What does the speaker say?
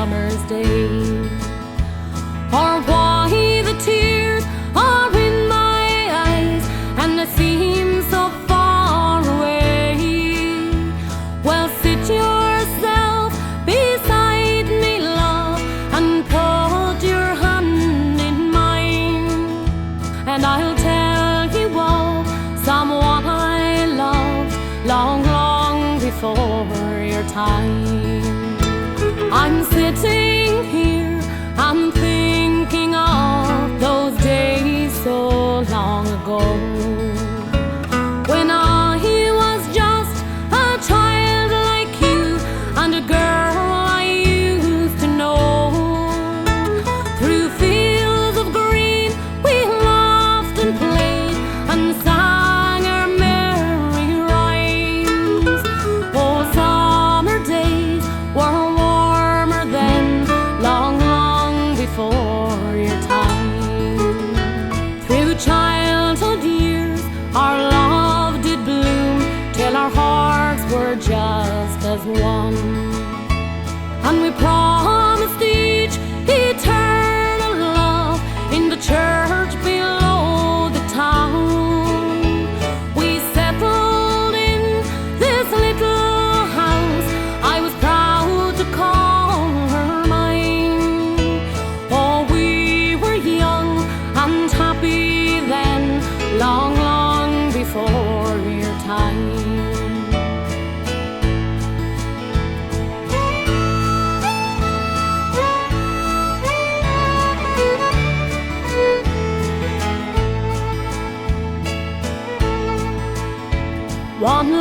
summer's day, or why the tears are in my eyes and they seem so far away. Well, sit yourself beside me, love, and put your hand in mine, and I'll tell you of someone I loved long, long before your time. I'm sitting here, I'm thinking of those days so long ago, when I was just a child like you and a girl I used to know. Through fields of green we laughed and played and sang our merry rhymes. Oh, summer days were warmer then, long, long before your time. Through childhood years our love did bloom till our hearts were just as one, and we promised each eternal love in the church below the town. We settled in this little house, I was proud to call her mine. Oh, we were young and happy then, long, long before your time. One